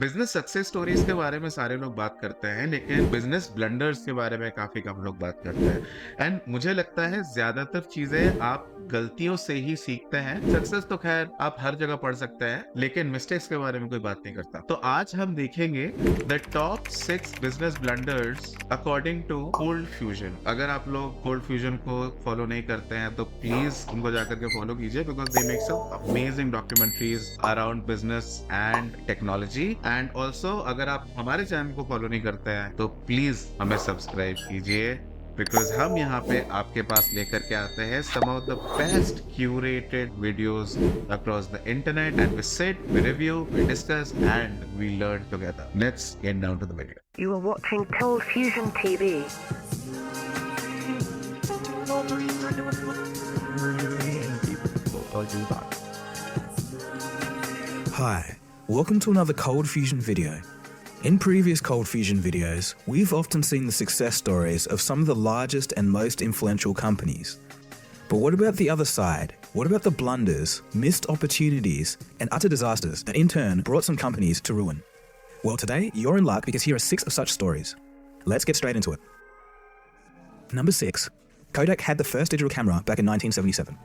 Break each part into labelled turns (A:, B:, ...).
A: Business success stories के बारे में सारे लोग बात करते हैं, लेकिन बिजनेस ब्लंडर्स के बारे में काफी कम लोग बात करते हैं। एंड मुझे लगता है ज्यादातर चीजें आप गलतियों से ही सीखते हैं। सक्सेस तो खैर आप हर जगह पढ़ सकते हैं, लेकिन मिस्टेक्स के बारे में कोई बात नहीं करता। तो आज हम देखेंगे the top 6 business blunders according to Cold Fusion. अगर आप लोग कोल्ड फ्यूजन को फॉलो नहीं करते हैं तो प्लीज उनको जाकर के फॉलो कीजिए, because they make some amazing documentaries around business and technology. And also अगर आप हमारे चैनल को फॉलो नहीं करते हैं तो प्लीज हमें सब्सक्राइब कीजिए, बिकॉज हम यहाँ पे आपके पास लेकर के आते हैं some of the best curated videos across the internet, and we sit, we review, we discuss and we learn together. Let's get down to the video.
B: You are watching Cold Fusion TV.
C: Hi, welcome to another Cold Fusion video. In previous Cold Fusion videos, we've often seen the success stories of some of the largest and most influential companies. But what about the other side? What about the blunders, missed opportunities, and utter disasters that in turn brought some companies to ruin? Well, today you're in luck because here are 6 of such stories. Let's get straight into it. Number 6. Kodak had the first digital camera back in 1977.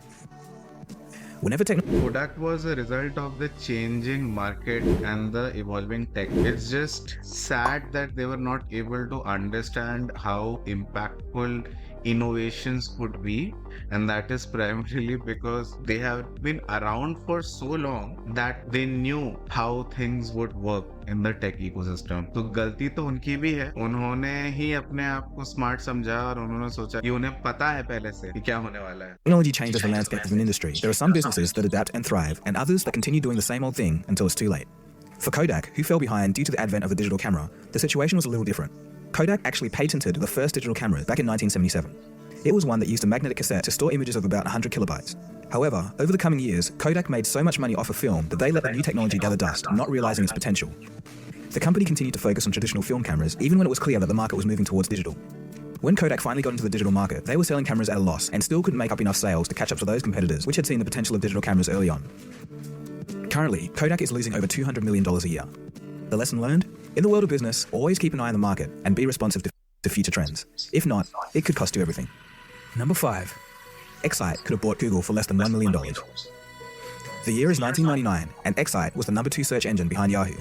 C: Whenever
A: Kodak was a result of the changing market and the evolving tech. It's just sad that they were not able to understand how impactful innovations could be, and that is primarily because they have been around for so long that they knew how things would work in the tech ecosystem. तो गलती तो उनकी भी है, उन्होंने ही अपने आप को स्मार्ट समझा और उन्होंने सोचा कि उन्हें पता है पहले से कि क्या होने वाला है।
C: Technology changes the landscape of an industry. There are some businesses that adapt and thrive, and others that continue doing the same old thing until it's too late. For Kodak, who fell behind due to the advent of the digital camera, the situation was a little different. Kodak actually patented the first digital camera back in 1977. It was one that used a magnetic cassette to store images of about 100 kilobytes. However, over the coming years, Kodak made so much money off of film that they let the new technology gather dust, not realizing its potential. The company continued to focus on traditional film cameras, even when it was clear that the market was moving towards digital. When Kodak finally got into the digital market, they were selling cameras at a loss and still couldn't make up enough sales to catch up to those competitors which had seen the potential of digital cameras early on. Currently, Kodak is losing over $200 million a year. The lesson learned? In the world of business, always keep an eye on the market and be responsive to future trends. If not, it could cost you everything. Number 5. Excite could have bought Google for less than $1 million. The year is 1999, and Excite was the number 2 search engine behind Yahoo.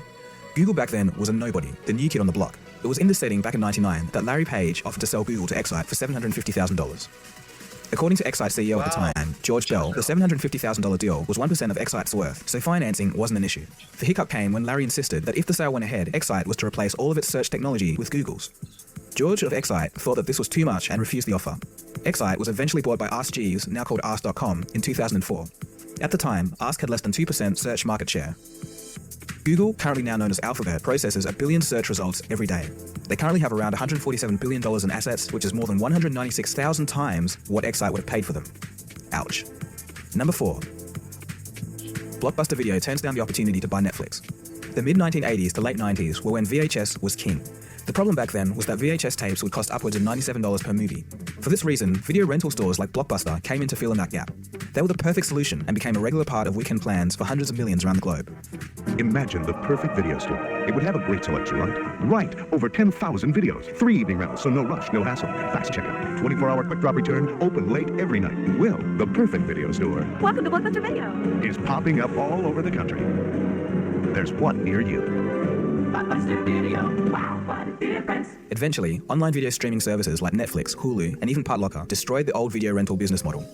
C: Google back then was a nobody, the new kid on the block. It was in this setting back in 1999 that Larry Page offered to sell Google to Excite for $750,000. According to Excite's CEO at the time, George Bell, the $750,000 deal was 1% of Excite's worth, so financing wasn't an issue. The hiccup came when Larry insisted that if the sale went ahead, Excite was to replace all of its search technology with Google's. George of Excite thought that this was too much and refused the offer. Excite was eventually bought by Ask Jeeves, now called Ask.com, in 2004. At the time, Ask had less than 2% search market share. Google, currently now known as Alphabet, processes a billion search results every day. They currently have around $147 billion in assets, which is more than 196,000 times what Excite would have paid for them. Ouch. Number 4. Blockbuster Video turns down the opportunity to buy Netflix. The mid-1980s to late 90s were when VHS was king. The problem back then was that VHS tapes would cost upwards of $97 per movie. For this reason, video rental stores like Blockbuster came in to fill in that gap. They were the perfect solution and became a regular part of weekend plans for hundreds of millions around the globe.
D: Imagine the perfect video store. It would have a great selection, right? Right! Over 10,000 videos. 3 evening rentals, so no rush, no hassle. Fast checkout. 24-hour quick drop return. Open late every night. Well, the perfect video store
B: Welcome to Blockbuster Video.
D: is popping up all over the country. There's one near you.
B: Blockbuster Video. Wow, what a difference.
C: Eventually, online video streaming services like Netflix, Hulu, and even Partlocker destroyed the old video rental business model.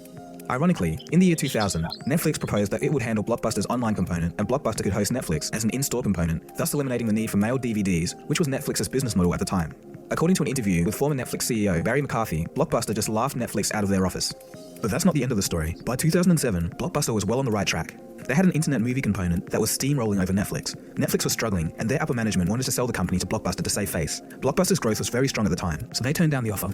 C: Ironically, in the year 2000, Netflix proposed that it would handle Blockbuster's online component and Blockbuster could host Netflix as an in-store component, thus eliminating the need for mailed DVDs, which was Netflix's business model at the time. According to an interview with former Netflix CEO Barry McCarthy, Blockbuster just laughed Netflix out of their office. But that's not the end of the story. By 2007, Blockbuster was well on the right track. They had an internet movie component that was steamrolling over Netflix. Netflix was struggling, and their upper management wanted to sell the company to Blockbuster to save face. Blockbuster's growth was very strong at the time, so they turned down the offer.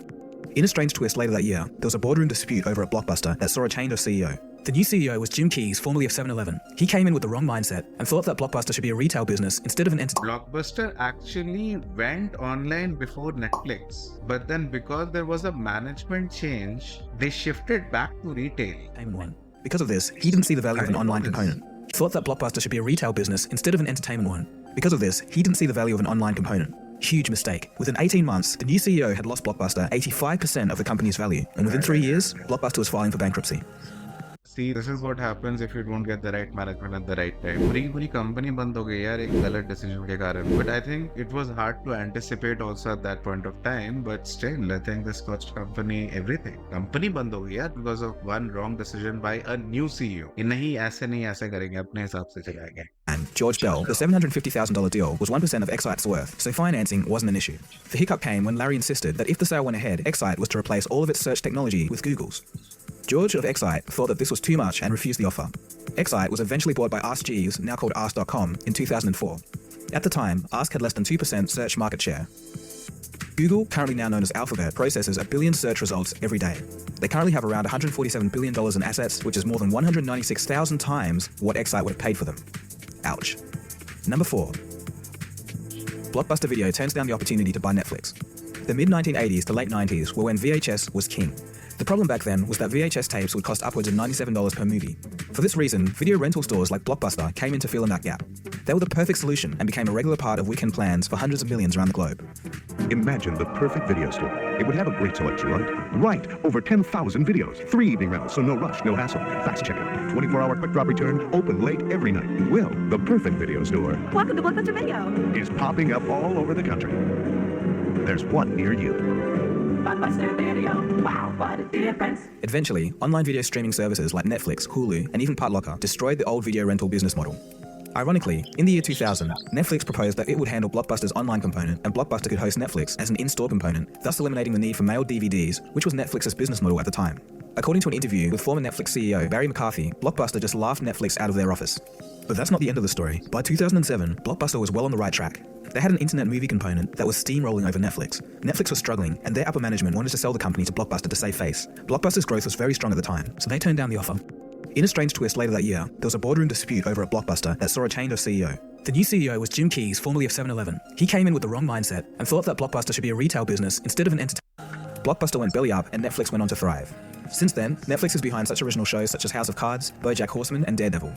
C: In a strange twist later that year, there was a boardroom dispute over at Blockbuster that saw a change of CEO. The new CEO was Jim Keyes, formerly of 7-Eleven. He came in with the wrong mindset and thought that Blockbuster should be a retail business instead of an entertainment.
A: Blockbuster actually went online before Netflix, but then because there was a management change, they shifted back to retail.
C: One. Because of this, he didn't see the value of an online component. Thought that Blockbuster should be a retail business instead of an entertainment one. Because of this, he didn't see the value of an online component. Huge mistake. Within 18 months, the new CEO had lost Blockbuster 85% of the company's value, and within 3 years, Blockbuster was filing for bankruptcy.
A: See, this is what happens if you don't get the right management at the right time. पूरी company बंद हो गई यार एक गलत decision के कारण. But I think it was hard to anticipate also at that point of time. But still, I think this cost company everything. Company बंद हो गई यार because of one wrong decision by a new CEO. ये नहीं ऐसे करेंगे अपने हिसाब से चलाएंगे.
C: And George Bell, the $750,000 deal was 1% of Excite's worth, so financing wasn't an issue. The hiccup came when Larry insisted that if the sale went ahead, Excite was to replace all of its search technology with Google's. George of Excite thought that this was too much and refused the offer. Excite was eventually bought by Ask Jeeves, now called Ask.com, in 2004. At the time, Ask had less than 2% search market share. Google, currently now known as Alphabet, processes 1 billion search results every day. They currently have around $147 billion in assets, which is more than 196,000 times what Excite would have paid for them. Ouch. Number 4. Blockbuster Video turns down the opportunity to buy Netflix. The mid-1980s to late 90s were when VHS was king. The problem back then was that VHS tapes would cost upwards of $97 per movie. For this reason, video rental stores like Blockbuster came in to fill in that gap. They were the perfect solution and became a regular part of weekend plans for hundreds of millions around the globe.
D: Imagine the perfect video store. It would have a great selection, right? Right, over 10,000 videos, 3 evening rentals, so no rush, no hassle. Fast checkout, 24-hour quick drop return, open late every night. Well, the perfect video store
B: Welcome to Blockbuster Video.
D: is popping up all over the country. There's one near you.
B: Blockbuster Video. Wow, what a difference.
C: Eventually, online video streaming services like Netflix, Hulu, and even Partlocker destroyed the old video rental business model. Ironically, in the year 2000, Netflix proposed that it would handle Blockbuster's online component and Blockbuster could host Netflix as an in-store component, thus eliminating the need for mailed DVDs, which was Netflix's business model at the time. According to an interview with former Netflix CEO Barry McCarthy, Blockbuster just laughed Netflix out of their office. But that's not the end of the story. By 2007, Blockbuster was well on the right track. They had an internet movie component that was steamrolling over Netflix. Netflix was struggling, and their upper management wanted to sell the company to Blockbuster to save face. Blockbuster's growth was very strong at the time, so they turned down the offer. In a strange twist later that year, there was a boardroom dispute over at Blockbuster that saw a change of CEO. The new CEO was Jim Keyes, formerly of 7-Eleven. He came in with the wrong mindset and thought that Blockbuster should be a retail business instead of an entertainment. Blockbuster went belly up and Netflix went on to thrive. Since then, Netflix is behind such original shows such as House of Cards, BoJack Horseman, and Daredevil.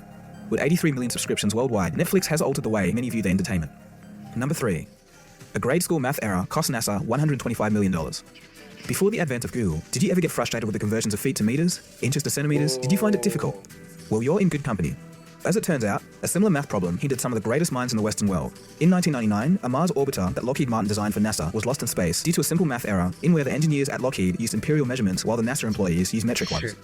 C: With 83 million subscriptions worldwide, Netflix has altered the way many view their entertainment. Number 3. A grade school math error cost NASA $125 million. Before the advent of Google, did you ever get frustrated with the conversions of feet to meters, inches to centimeters? Did you find it difficult? Well, you're in good company. As it turns out, a similar math problem hindered some of the greatest minds in the Western world. In 1999, a Mars orbiter that Lockheed Martin designed for NASA was lost in space due to a simple math error in where the engineers at Lockheed used imperial measurements while the NASA employees used metric ones.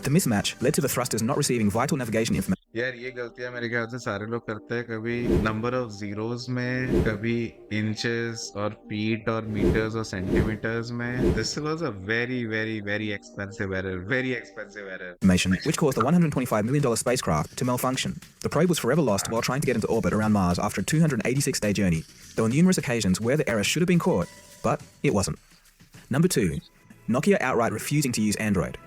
C: The mismatch led to the thrusters not receiving vital navigation information.
A: यार ये गलतियां मेरे ख्याल से सारे लोग करते हैं कभी नंबर ऑफ जीरोस में कभी इंचेस और फीट और मीटर्स और सेंटीमीटर्स में this was a very expensive error
C: Which caused the $125 million spacecraft to malfunction. The probe was forever lost while trying to get into orbit around Mars after a 286-day journey. There were numerous occasions where the error should have been caught, but it wasn't. Number 2. Nokia outright refusing to use Android.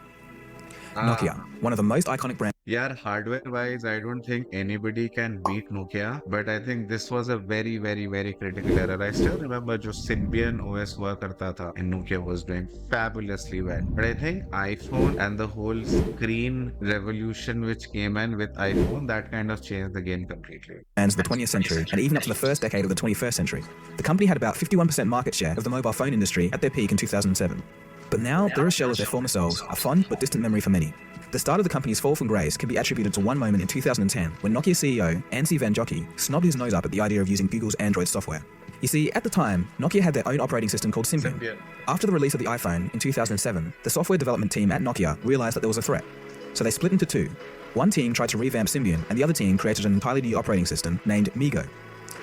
C: Nokia, one of the most iconic brands.
A: यार hardware wise I don't think anybody can beat Nokia but I think this was a very critical error I still remember जो Symbian OS हुआ करता था and Nokia was doing fabulously well but I think iPhone and the whole screen revolution which came in with iPhone that kind of changed the game completely.
C: And the 20th century and even up to the first decade of the 21st century. The company had about 51% market share of the mobile phone industry at their peak in 2007. But now they're a shell of their former selves, a fond but distant memory for many. The start of the company's fall from grace can be attributed to one moment in 2010 when Nokia CEO Anssi Van Jockey snobbed his nose up at the idea of using Google's Android software. You see, at the time, Nokia had their own operating system called Symbian. After the release of the iPhone in 2007, the software development team at Nokia realized that there was a threat. So they split into two. One team tried to revamp Symbian and the other team created an entirely new operating system named MeeGo.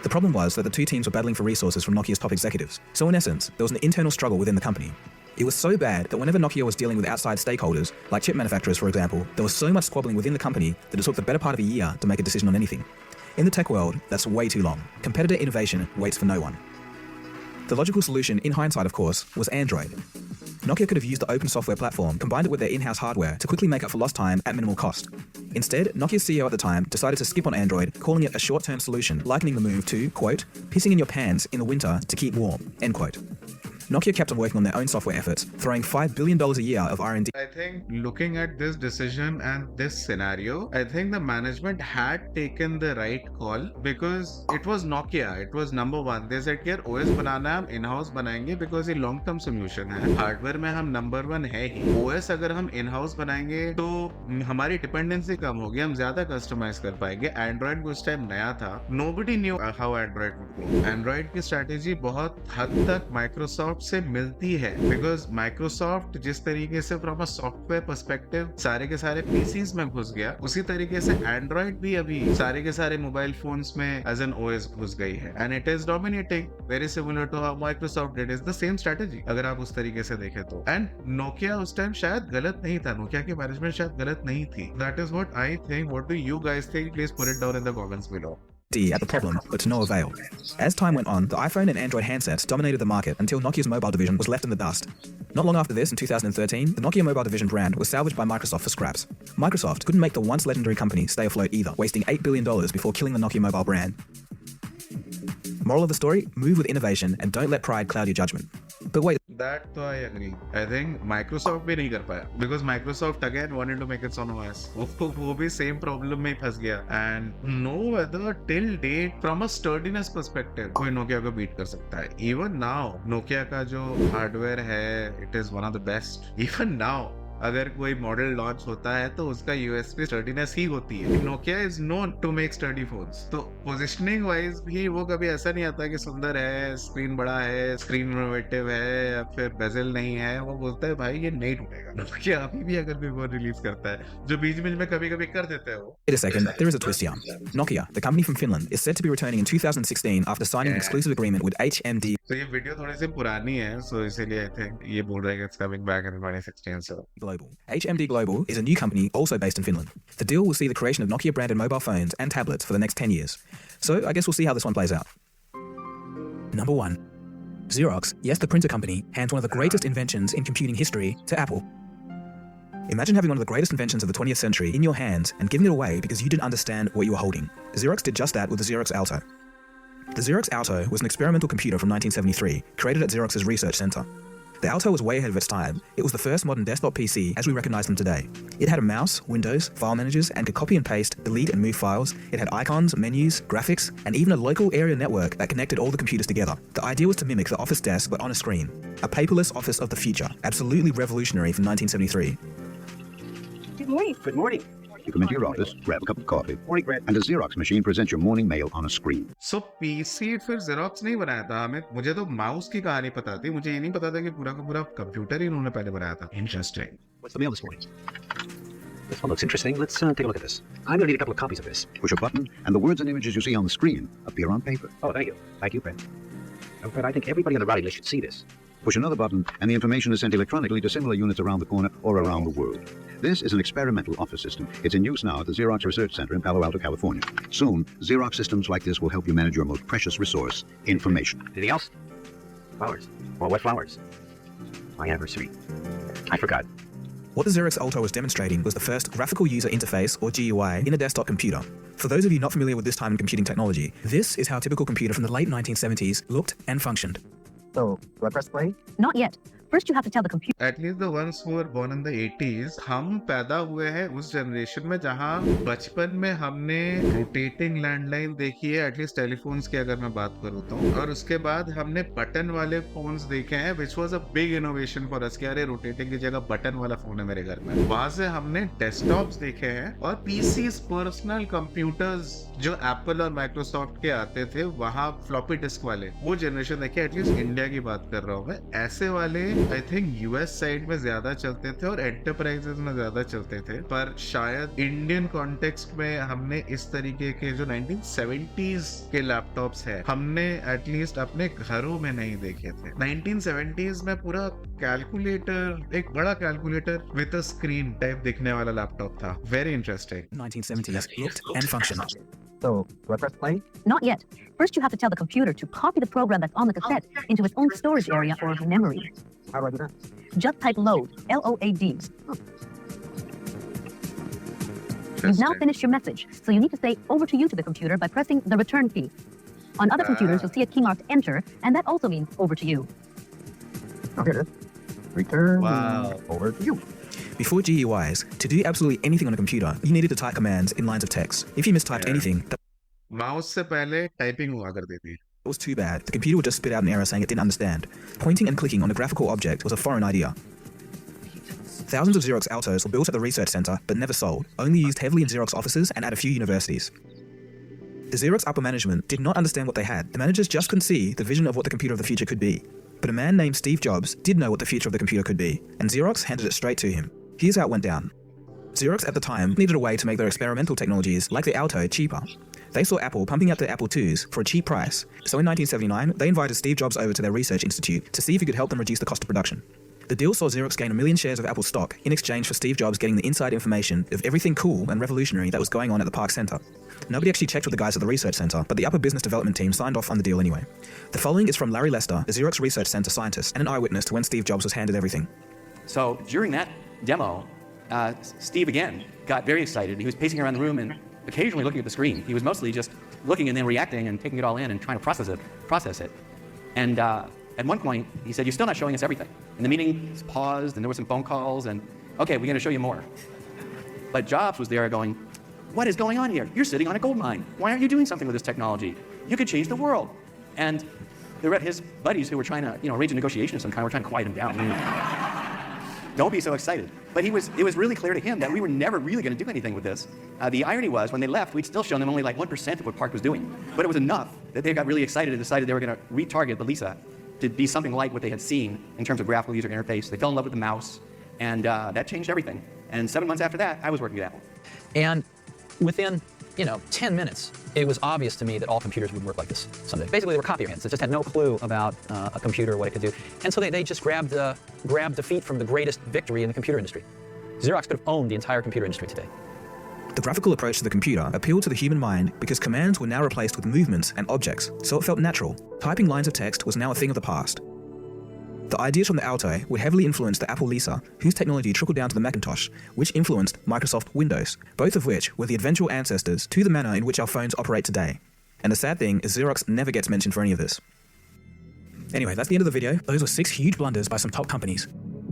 C: The problem was that the two teams were battling for resources from Nokia's top executives. So in essence, there was an internal struggle within the company. It was so bad that whenever Nokia was dealing with outside stakeholders, like chip manufacturers for example, there was so much squabbling within the company that it took the better part of a year to make a decision on anything. In the tech world, that's way too long. Competitor innovation waits for no one. The logical solution, in hindsight of course, was Android. Nokia could have used the open software platform, combined it with their in-house hardware to quickly make up for lost time at minimal cost. Instead, Nokia's CEO at the time decided to skip on Android, calling it a short-term solution, likening the move to, quote, pissing in your pants in the winter to keep warm, end quote. Nokia kept on working on their own software efforts, throwing $5 billion a year of R&D.
A: I think looking at this decision and this scenario, I think the management had taken the right call because it was Nokia. It was number one. They said यार OS बनाना है हम in-house बनाएंगे because ये long term solution है. Hardware में हम number one है ही. OS अगर हम in-house बनाएंगे तो हमारी dependency कम होगी. हम ज्यादा customize कर पाएंगे. Android उस टाइम नया था. Nobody knew how Android would go. Android की strategy बहुत हद तक Microsoft से मिलती है because Microsoft जिस तरीके से फ्रॉम अ सॉफ्टवेयर पर्सपेक्टिव सारे के सारे पीसीज में घुस गया, उसी तरीके से एंड्रॉइड भी अभी सारे के सारे मोबाइल फोन्स में एज एन ओएस घुस गई है and it is dominating very similar to how Microsoft did. Is the same strategy अगर आप उस तरीके से देखें तो. एंड नोकिया उस टाइम शायद गलत नहीं था, नोकिया की मैनेजमेंट शायद गलत नहीं थी. That is what I think. What do you guys think? Please put it down in the comments below.
C: At the problem, but to no avail. As time went on, the iPhone and Android handsets dominated the market until Nokia's mobile division was left in the dust. Not long after this, in 2013, the Nokia mobile division brand was salvaged by Microsoft for scraps. Microsoft couldn't make the once legendary company stay afloat either, wasting $8 billion before killing the Nokia mobile brand. Moral of the story, move with innovation and don't let pride cloud your judgment. But wait.
A: That तो I agree. I think Microsoft भी नहीं कर पाया because Microsoft again wanted to make its own OS. वो भी same problem में फंस गया and no whether till date from a sturdiness perspective कोई Nokia को beat कर सकता है. Even now Nokia का जो hardware है it is one of the best. Even now अगर कोई मॉडल लॉन्च होता है तो उसका यूएसपी स्टर्डीनेस ही होती है. Nokia is known to make sturdy phones. तो पोजिशनिंग वाइज भी वो कभी ऐसा नहीं आता कि सुंदर है, स्क्रीन बड़ा है, स्क्रीन इनोवेटिव है या फिर बेजल नहीं है. वो बोलता है भाई ये नहीं टूटेगा. नोकिया अभी भी अगर भी वो रिलीज करता है जो बीच बीच में कभी कभी कर देते हैं वो.
C: Wait a second, there is a twist here. Nokia, the company from Finland, is said to be returning in 2016 after signing an exclusive agreement with HMD.
A: तो ये वीडियो थोड़ी सी पुरानी है सो इसीलिए आई थिंक ये बोल रहा है कि it's coming back in 2016. So
C: Global. HMD Global is a new company also based in Finland. The deal will see the creation of Nokia branded mobile phones and tablets for the next 10 years. So I guess we'll see how this one plays out. Number 1. Xerox, yes the printer company, hands one of the greatest inventions in computing history to Apple. Imagine having one of the greatest inventions of the 20th century in your hands and giving it away because you didn't understand what you were holding. Xerox did just that with the Xerox Alto. The Xerox Alto was an experimental computer from 1973, created at Xerox's research center. The Alto was way ahead of its time. It was the first modern desktop PC as we recognize them today. It had a mouse, windows, file managers, and could copy and paste, delete and move files. It had icons, menus, graphics, and even a local area network that connected all the computers together. The idea was to mimic the office desk but on a screen. A paperless office of the future. Absolutely revolutionary from 1973.
E: Good morning.
F: Good morning.
D: You come into your office, grab a cup of coffee,
F: Morning, Brad.
D: and a Xerox machine presents your morning mail on a screen.
A: So PC फिर xerox नहीं बनाया था. हमें मुझे तो mouse की कहानी पता थी, मुझे ये नहीं पता था कि पूरा का पूरा कंप्यूटर ही उन्होंने पहले बनाया था. Interesting.
F: What's the mail this morning? This one looks interesting. Let's take a look at this. I'm going to need a couple of copies of this.
D: Push a button, and the words and images you see on the screen appear on paper.
F: Oh, thank you. Thank you, Brad. Brad, I think everybody on the rally list should see this.
D: Push another button, and the information is sent electronically to similar units around the corner or around the world. This is an experimental office system. It's in use now at the Xerox Research Center in Palo Alto, California. Soon, Xerox systems like this will help you manage your most precious resource, information.
F: Anything else? Flowers. Well, what flowers? My anniversary. I forgot.
C: What the Xerox Alto was demonstrating was the first graphical user interface, or GUI, in a desktop computer. For those of you not familiar with this time in computing technology, this is how a typical computer from the late 1970s looked and functioned.
E: So, do I press play?
G: Not yet. First, you have to tell the computer.
A: At least the ones who were born in the 80s, हम पैदा हुए हैं उस generation में जहाँ बचपन में हमने रोटेटिंग लैंडलाइन देखी है, एटलीस्ट टेलीफोन्स की अगर मैं बात करूँ तो. और उसके बाद हमने बटन वाले फोन्स देखे हैं, which was a big innovation for us. अरे रोटेटिंग की जगह बटन वाला फोन है मेरे घर में. वहां से हमने डेस्कटॉप्स देखे हैं और पीसीज, पर्सनल कंप्यूटर्स जो एप्पल और माइक्रोसॉफ्ट के आते थे, वहां फ्लॉपी डिस्क वाले, वो जनरेशन देखे. एटलीस्ट इंडिया की बात कर रहा हूँ मैं. ऐसे वाले आई थिंक यूएस साइड में ज्यादा चलते थे और एंटरप्राइजेस में ज्यादा चलते थे, पर शायद इंडियन कॉन्टेक्स्ट में हमने इस तरीके के जो 1970s के लैपटॉप्स है, हमने एटलीस्ट अपने घरों में नहीं देखे थे. 1970s में पूरा कैलकुलेटर, एक बड़ा calculator with a screen type दिखने वाला लैपटॉप था. Very interesting.
C: 1970s looked and functioned.
E: So, do I press play?
G: Not yet. First, you have to tell the computer to copy the program that's on the cassette into its own storage area or memory.
E: How do I do that?
G: Just type load, L-O-A-D. You've now finished your message, so you need to say over to you to the computer by pressing the return key. On other computers, you'll see a key marked enter, and that also means over to you.
E: Oh, here it is. Return
A: Wow.
E: over to you.
C: Before GUIs, to do absolutely anything on a computer, you needed to type commands in lines of text. If you mistyped
A: Yeah.
C: anything, that
A: mouse से पहले typing हुआ करती थी।
C: was too bad. The computer would just spit out an error saying it didn't understand. Pointing and clicking on a graphical object was a foreign idea. Thousands of Xerox Altos were built at the research center, but never sold, only used heavily in Xerox offices and at a few universities. The Xerox upper management did not understand what they had. The managers just couldn't see the vision of what the computer of the future could be. But a man named Steve Jobs did know what the future of the computer could be, and Xerox handed it straight to him. Here's how it went down. Xerox at the time needed a way to make their experimental technologies, like the Alto, cheaper. They saw Apple pumping out their Apple IIs for a cheap price, so in 1979, they invited Steve Jobs over to their research institute to see if he could help them reduce the cost of production. The deal saw Xerox gain 1 million shares of Apple stock in exchange for Steve Jobs getting the inside information of everything cool and revolutionary that was going on at the Park Center. Nobody actually checked with the guys at the research center, but the upper business development team signed off on the deal anyway. The following is from Larry Lester, a Xerox Research Center scientist and an eyewitness to when Steve Jobs was handed everything.
H: So during that demo, Steve again got very excited. He was pacing around the room and occasionally looking at the screen. He was mostly just looking and then reacting and taking it all in and trying to process it. And at one point, he said, "You're still not showing us everything." And the meeting was paused, and there were some phone calls, and okay, we're going to show you more. But Jobs was there going, "What is going on here? You're sitting on a gold mine. Why aren't you doing something with this technology? You could change the world." And his buddies who were trying to, arrange a negotiation of some kind were trying to quiet him down. Don't be so excited. But it was really clear to him that we were never really going to do anything with this. The irony was, when they left, we'd still shown them only like 1% of what Park was doing. But it was enough that they got really excited and decided they were going to retarget the Lisa to be something like what they had seen in terms of graphical user interface. They fell in love with the mouse, and that changed everything. And 7 months after that, I was working at Apple.
I: And within 10 minutes, it was obvious to me that all computers would work like this someday. Basically, they were copyhans that just had no clue about a computer, what it could do. And so they just grabbed defeat from the greatest victory in the computer industry. Xerox could have owned the entire computer industry today.
C: The graphical approach to the computer appealed to the human mind because commands were now replaced with movements and objects, so it felt natural. Typing lines of text was now a thing of the past. The ideas from the Alto would heavily influence the Apple Lisa, whose technology trickled down to the Macintosh, which influenced Microsoft Windows, both of which were the eventual ancestors to the manner in which our phones operate today. And the sad thing is Xerox never gets mentioned for any of this. Anyway, that's the end of the video. Those were 6 huge blunders by some top companies.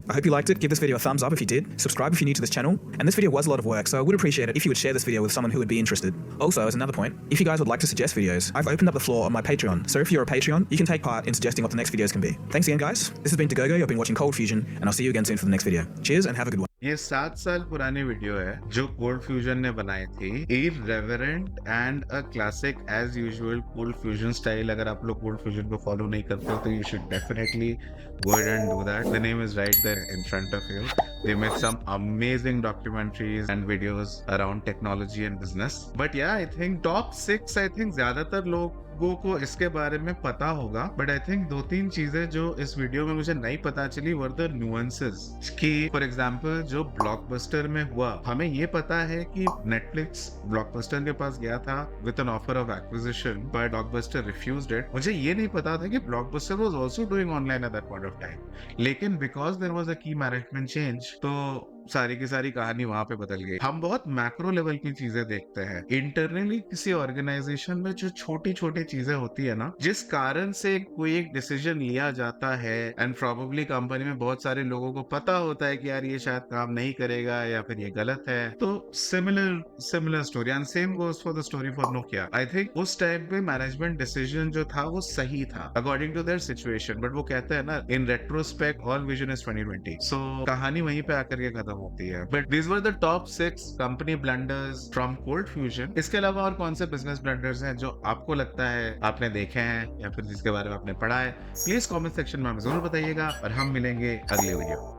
C: I hope you liked it. Give this video a thumbs up if you did. Subscribe if you're new to this channel. And this video was a lot of work, so I would appreciate it if you would share this video with someone who would be interested. Also, as another point, if you guys would like to suggest videos, I've opened up the floor on my Patreon. So if you're a Patreon, you can take part in suggesting what the next videos can be. Thanks again, guys. This has been Dagogo. You've been watching Cold Fusion, and I'll see you again soon for the next video. Cheers and have a good one.
A: ये 7 साल पुरानी video है जो cold fusion ने बनाई थी। Irreverent and a classic as usual Cold Fusion style. अगर आप लोग कोल्ड फ्यूजन को फॉलो नहीं करते हो तो you should definitely go ahead and do that. The name is right there in front of you. They made some amazing documentaries and videos around technology and business. But yeah, I think top 6, I think ज्यादातर लोगों को इसके बारे में पता होगा. But I think 2-3 चीजें जो इस वीडियो में मुझे नहीं पता चली were the nuances. कि for example जो ब्लॉकबस्टर में हुआ, हमें ये पता है कि Netflix ब्लॉकबस्टर के पास गया था with an offer of acquisition, but blockbuster refused it. मुझे ये नहीं पता था कि blockbuster was also doing online at that point of time. लेकिन because there was a key management change, तो सारी की सारी कहानी वहां पे बदल गई. हम बहुत मैक्रो लेवल की चीजें देखते हैं. इंटरनली किसी ऑर्गेनाइजेशन में जो छोटी छोटी चीजें होती है ना, जिस कारण से कोई एक डिसीजन लिया जाता है एंड प्रोबेबली कंपनी में बहुत सारे लोगों को पता होता है कि यार ये शायद काम नहीं करेगा या फिर ये गलत है. तो similar story and same goes for the story for Nokia. I think उस टाइम पे मैनेजमेंट डिसीजन जो था वो सही था according to their situation. But वो कहते हैं ना, in retrospect all vision is 2020. So कहानी वहीं पे आकर के खत्म होती है. But this were the top 6 company blunders from Cold Fusion. इसके अलावा और कौन से बिजनेस ब्लंडर्स हैं जो आपको लगता है आपने देखे हैं या फिर जिसके बारे में आपने पढ़ा है, प्लीज कमेंट सेक्शन में हमें जरूर बताइएगा और हम मिलेंगे अगले वीडियो.